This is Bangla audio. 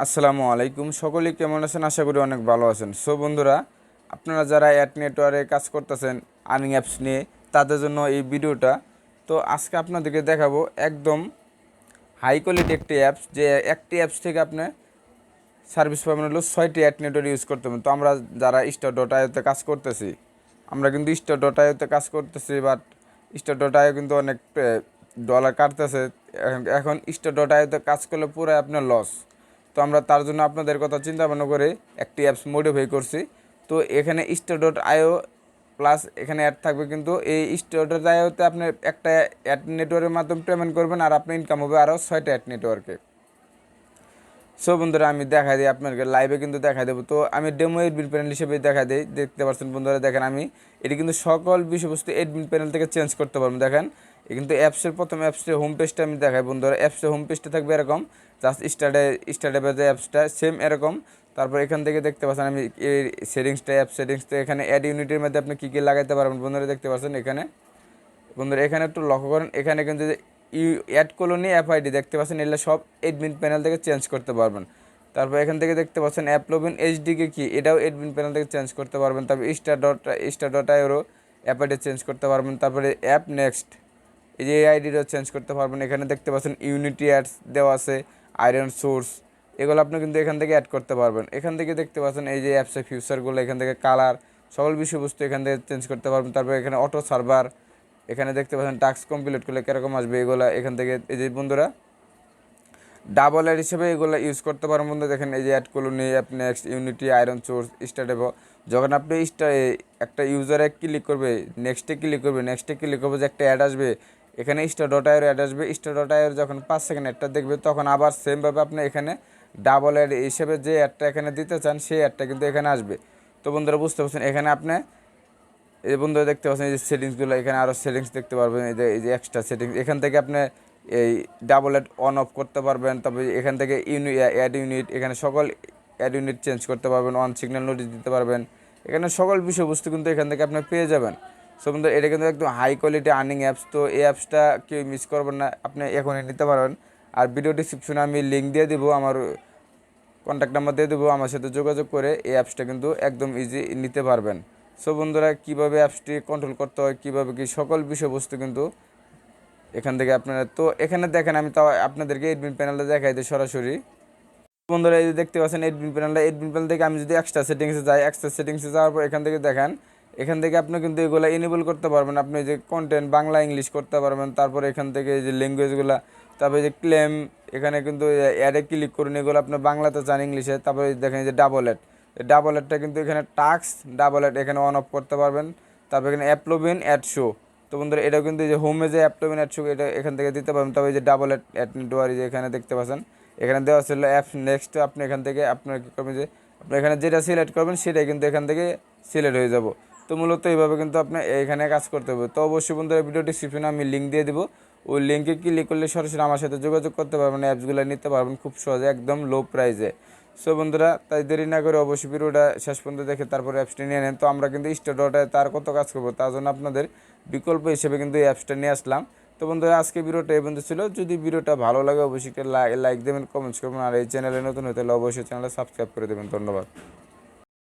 আসসালামু আলাইকুম, সকলেই কেমন আছেন? আশা করি অনেক ভালো আছেন। সো বন্ধুরা, আপনারা যারা অ্যাড নেটওয়ার্কে কাজ করতেছেন আর্নিং অ্যাপস নিয়ে, তাদের জন্য এই ভিডিওটা। তো আজকে আপনাদেরকে দেখাবো একদম হাই কোয়ালিটি একটি অ্যাপস, যে একটি অ্যাপস থেকে আপনি সার্ভিস পাবেন হলো 6টি অ্যাড নেটওয়ার্ক ইউজ করতে হবে। তো আমরা যারা স্টার.ioতে কাজ করতেছি, আমরা কিন্তু স্টার.ioতে কাজ করতেছি, বাট স্টার.io কিন্তু অনেক ডলার কাটতেছে। এখন স্টার.ioতে কাজ করলে পুরো আপনার লস। তো আমরা তার জন্য আপনাদের কথা চিন্তা ভাবনা করে একটি অ্যাপস মডিফাই করছি। তো এখানে স্টার.io প্লাস এখানে অ্যাড থাকবে, কিন্তু এই স্টার.ioতে আপনি একটা অ্যাড নেটওয়ার্কের মাধ্যমে পেমেন্ট করবেন, আর আপনার ইনকাম হবে আরও 6টা অ্যাড নেটওয়ার্কে। সো বন্ধুরা, আমি দেখাই দিই আপনাকে, লাইভে কিন্তু দেখাই দেবো। তো আমি ডেমো এডমিন প্যানেল হিসেবে দেখাই দিই। দেখতে পাচ্ছেন বন্ধুরা, দেখেন আমি এটি কিন্তু সকল বিষয়বস্তু এডমিন প্যানেল থেকে চেঞ্জ করতে পারবো। দেখেন কিন্তু অ্যাপসের প্রথম অ্যাপসের হোম পেজটা আমি দেখাই বন্ধুরা। অ্যাপসের হোম পেজটা থাকবে এরকম, জাস্ট স্টার্টে যে অ্যাপসটা সেম এরকম। তারপর এখান থেকে দেখতে পাচ্ছেন আমি এই সেটিংসটা, অ্যাপ সেটিংস। তো এখানে অ্যাড ইউনিটের মধ্যে আপনি কী কী লাগাইতে পারবেন বন্ধুরা, দেখতে পাচ্ছেন এখানে। বন্ধুরা এখানে একটু লক্ষ্য করেন, এখানে কিন্তু AdColony অ্যাপ আইডি দেখতে পাচ্ছেন, এগুলো সব এডমিন প্যানেল থেকে চেঞ্জ করতে পারবেন। তারপর এখান থেকে দেখতে পাচ্ছেন অ্যাপলোভিন এইচডিকে কি, এটাও এডমিন প্যানেল থেকে চেঞ্জ করতে পারবেন। তারপর স্টার.ioরও অ্যাপ আইডি চেঞ্জ করতে পারবেন। তারপরে অ্যাপ নেক্সট, এই যে এই আইডিটাও চেঞ্জ করতে পারবেন। এখানে দেখতে পাচ্ছেন ইউনিটি অ্যাডস দেওয়া আছে, আয়রন সোর্স, এগুলো আপনি কিন্তু এখান থেকে অ্যাড করতে পারবেন। এখান থেকে দেখতে পাচ্ছেন এই যে অ্যাপসের ফিউচারগুলো, এখান থেকে কালার, সকল বিষয়বস্তু এখান থেকে চেঞ্জ করতে পারবেন। তারপর এখানে অটো সার্ভার, এখানে দেখতে পাচ্ছেন টাস্ক কমপ্লিট করলে কীরকম আসবে, এগুলো এখান থেকে এই যে বন্ধুরা ডাবল অ্যাড হিসেবে এগুলো ইউজ করতে পারেন। বন্ধু দেখেন এই যে AdColony app next, Unity, iron source, StartApp. যখন আপনি একটা ইউজারে ক্লিক করবে, নেক্সটে ক্লিক করবে, যে একটা অ্যাড আসবে এখানে স্টার.ioর অ্যাড আসবে। স্টার.ioর যখন 5 সেকেন্ড অ্যাডটা দেখবে, তখন আবার সেমভাবে আপনি এখানে ডাবল অ্যাড হিসেবে যে অ্যাডটা এখানে দিতে চান, সেই অ্যাডটা কিন্তু এখানে আসবে। তো বন্ধুরা বুঝতে পারছেন, এখানে আপনি এই বন্ধুরা দেখতে পাচ্ছেন এই যে সেটিংসগুলো, এখানে আরও সেটিংস দেখতে পারবেন। এই যে এক্সট্রা সেটিংস, এখান থেকে আপনি এই ডাবল অ্যাড অন অফ করতে পারবেন। তবে এখান থেকে অ্যাড ইউনিট, এখানে সকল অ্যাড ইউনিট চেঞ্জ করতে পারবেন, অন সিগন্যাল নোটিস দিতে পারবেন। এখানে সকল বিষয়বস্তু কিন্তু এখান থেকে আপনি পেয়ে যাবেন। সো বন্ধু, এটা কিন্তু একদম হাই কোয়ালিটি আর্নিং অ্যাপস। তো এই অ্যাপসটা কেউ মিস করবেন না, আপনি এখনই নিতে পারবেন। আর ভিডিও ডিসক্রিপশনে আমি লিঙ্ক দিয়ে দেবো, আমার কন্ট্যাক্ট নাম্বার দিয়ে দেবো, আমার সাথে যোগাযোগ করে এই অ্যাপসটা কিন্তু একদম ইজি নিতে পারবেন। সো বন্ধুরা, কীভাবে অ্যাপসটি কন্ট্রোল করতে হয়, কীভাবে কী সকল বিষয়বস্তু কিন্তু এখান থেকে আপনারা, তো এখানে দেখেন আমি তাও আপনাদেরকে এডমিন প্যানেলটা দেখাই দিই সরাসরি। বন্ধুরা এই যে দেখতে পাচ্ছেন এডমিন প্যানেল থেকে আমি যদি এক্সট্রা সেটিংসে যাই, এক্সট্রা সেটিংসে যাওয়ার পর এখান থেকে দেখেন, এখান থেকে আপনি কিন্তু এগুলো এনেবল করতে পারবেন। আপনি যে কন্টেন্ট বাংলা ইংলিশ করতে পারবেন। তারপর এখান থেকে এই যে ল্যাঙ্গুয়েজগুলো, তারপরে যে ক্লেম, এখানে কিন্তু অ্যাডে ক্লিক করুন, এগুলো আপনি বাংলাতে চান, ইংলিশে। তারপরে দেখেন যে ডাবল অ্যাডটা কিন্তু এখানে টাস্ক ডাবল অ্যাড এখানে অন অফ করতে পারবেন। তারপর এখানে অ্যাপলোভিন অ্যাড শো, তো বন্ধুরা এটাও কিন্তু এই যে হোমে যে অ্যাপলোভিন অ্যাড শো, এটা এখান থেকে দিতে পারবেন। তবে এই যে ডাবল অ্যাড নেটওয়ার্ক, যে এখানে দেখতে পাচ্ছেন এখানে দেওয়া ছিল অ্যাপ নেক্সট। আপনি এখান থেকে আপনার কী করবেন, যে আপনি এখানে যেটা সিলেক্ট করবেন সেটাই কিন্তু এখান থেকে সিলেক্ট হয়ে যাব। তো মূলত এইভাবে কিন্তু আপনি এখানে কাজ করতে হবে। তো অবশ্যই বন্ধুরা ভিডিও ডিসক্রিপশনে আমি লিঙ্ক দিয়ে দেবো, ওই লিঙ্কে ক্লিক করলে সরাসরি আমার সাথে যোগাযোগ করতে পারবেন, অ্যাপসগুলো নিতে পারবেন খুব সহজে, একদম লো প্রাইসে। সো বন্ধুরা, তাই দেরি না করে অবশ্যই ভিডিওটা শেষ পর্যন্ত দেখে তারপরে অ্যাপসটি নিয়ে নেন। তো আমরা কিন্তু স্টার.ioতে তার কত কাজ করবো, তার জন্য আপনাদের বিকল্প হিসেবে কিন্তু এই অ্যাপসটা নিয়ে আসলাম। তো বন্ধুরা, আজকে ভিডিওটা এই পর্যন্ত ছিল। যদি ভিডিওটা ভালো লাগে অবশ্যই লাইক দেবেন, কমেন্টস করবেন, আর এই চ্যানেলে নতুন হতে হলে অবশ্যই চ্যানেলে সাবস্ক্রাইব করে দেবেন। ধন্যবাদ।